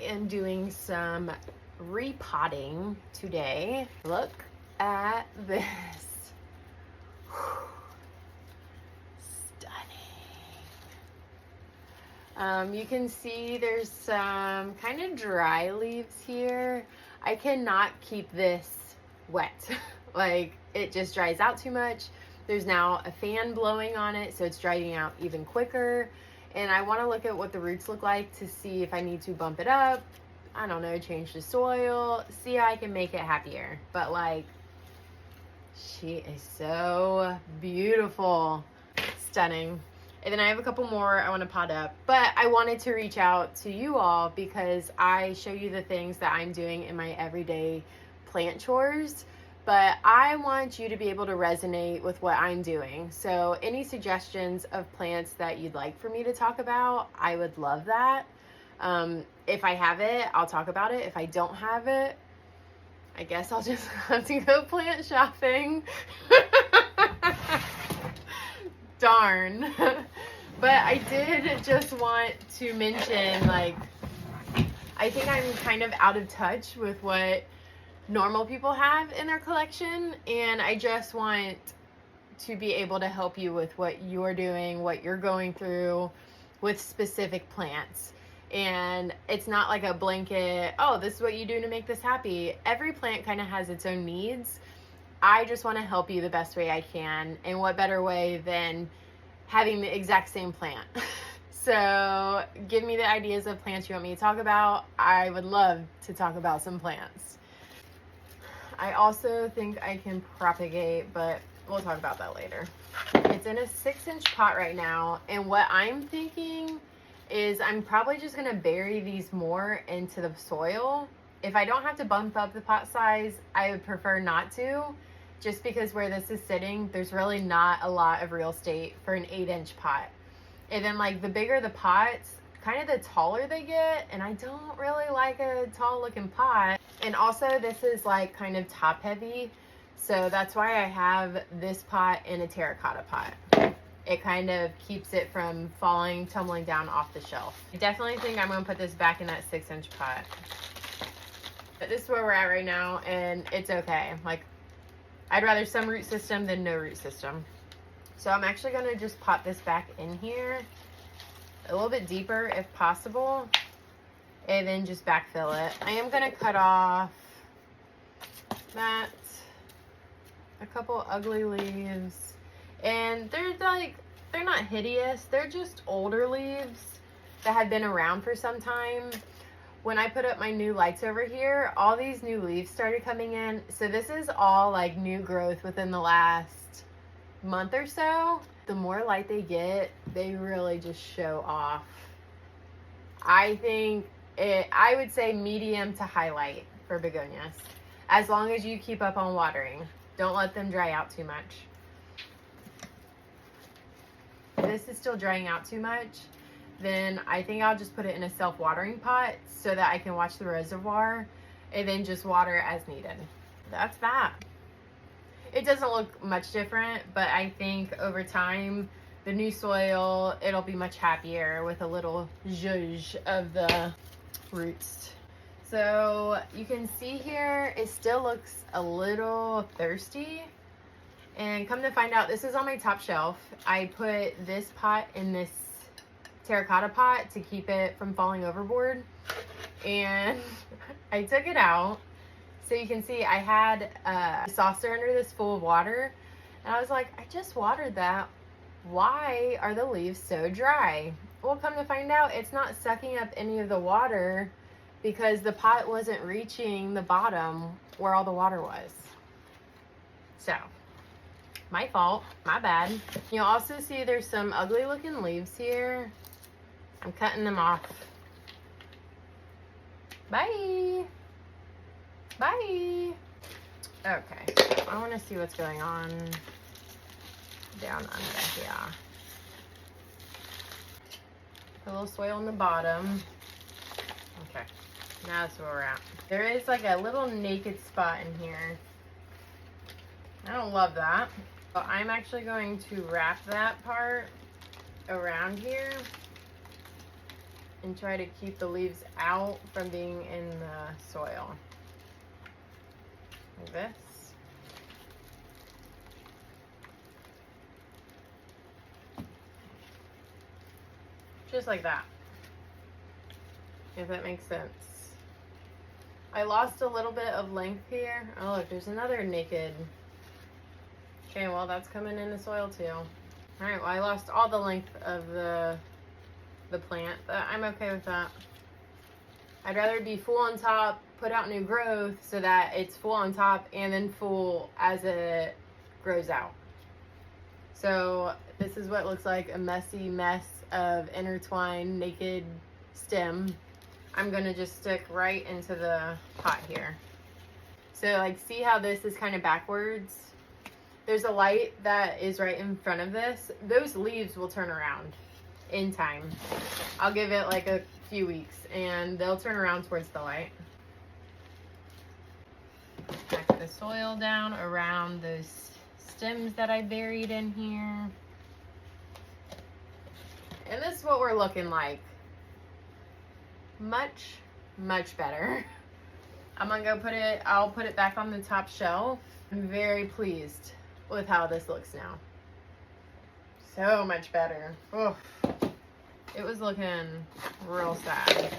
am doing some repotting today. Look at this. Stunning. You can see there's some kind of dry leaves here. I cannot keep this wet. Like, it just dries out too much. There's now a fan blowing on it, so it's drying out even quicker. And I want to look at what the roots look like to see if I need to bump it up. I don't know, change the soil, see how I can make it happier. But like, she is so beautiful. Stunning. And then I have a couple more I want to pot up. But I wanted to reach out to you all because I show you the things that I'm doing in my everyday plant chores. But I want you to be able to resonate with what I'm doing. So any suggestions of plants that you'd like for me to talk about, I would love that. If I have it, I'll talk about it. If I don't have it, I guess I'll just have to go plant shopping. Darn. But I did just want to mention, like, I think I'm kind of out of touch with what normal people have in their collection, and I just want to be able to help you with what you're doing, what you're going through with specific plants. And it's not like a blanket, oh, this is what you do to make this happy. Every plant kind of has its own needs. I just want to help you the best way I can, and what better way than having the exact same plant. So give me the ideas of plants you want me to talk about. I would love to talk about some plants. I also think I can propagate, but we'll talk about that later. It's in a 6-inch pot right now, and what I'm thinking is I'm probably just gonna bury these more into the soil. If I don't have to bump up the pot size, I would prefer not to, just because where this is sitting, there's really not a lot of real estate for an 8-inch pot. And then like the bigger the pots, kind of the taller they get, and I don't really like a tall looking pot. And also this is like kind of top heavy, so that's why I have this pot in a terracotta pot. It kind of keeps it from tumbling down off the shelf. I definitely think I'm gonna put this back in that 6-inch pot. But this is where we're at right now, and it's okay. Like, I'd rather some root system than no root system. So I'm actually gonna just pop this back in here a little bit deeper if possible, and then just backfill it. I am gonna cut off that, a couple ugly leaves, and they're not hideous, they're just older leaves that have been around for some time. When I put up my new lights over here, all these new leaves started coming in, so this is all like new growth within the last month or so. The more light they get, they really just show off. I would say medium to highlight for begonias, as long as you keep up on watering. Don't let them dry out too much. If this is still drying out too much, then I think I'll just put it in a self-watering pot so that I can watch the reservoir and then just water as needed. That's that. It doesn't look much different, but I think over time, the new soil, it'll be much happier with a little zhuzh of the roots. So you can see here, it still looks a little thirsty. And come to find out, this is on my top shelf. I put this pot in this terracotta pot to keep it from falling overboard. And I took it out. So you can see I had a saucer under this full of water, and I was like, I just watered that. Why are the leaves so dry? Well, come to find out, it's not sucking up any of the water because the pot wasn't reaching the bottom where all the water was. So, my fault, my bad. You'll also see there's some ugly looking leaves here. I'm cutting them off. Bye. Bye. Okay, I want to see what's going on down under here. Put a little soil on the bottom. Okay, now that's where we're at. There is like a little naked spot in here. I don't love that. But I'm actually going to wrap that part around here and try to keep the leaves out from being in the soil. Like this. Just like that, if that makes sense. I lost a little bit of length here. Oh look, there's another naked. Okay, well that's coming in the soil too. Alright, well I lost all the length of the plant, but I'm okay with that. I'd rather be full on top, put out new growth so that it's full on top and then full as it grows out. So this is what looks like a messy mess of intertwined naked stem. I'm gonna just stick right into the pot here. So like, see how this is kind of backwards? There's a light that is right in front of this. Those leaves will turn around in time. I'll give it like a few weeks and they'll turn around towards the light. Pack the soil down around those stems that I buried in here. And this is what we're looking like. Much, much better. I'm gonna go I'll put it back on the top shelf. I'm very pleased with how this looks now. So much better. Oof. It was looking real sad.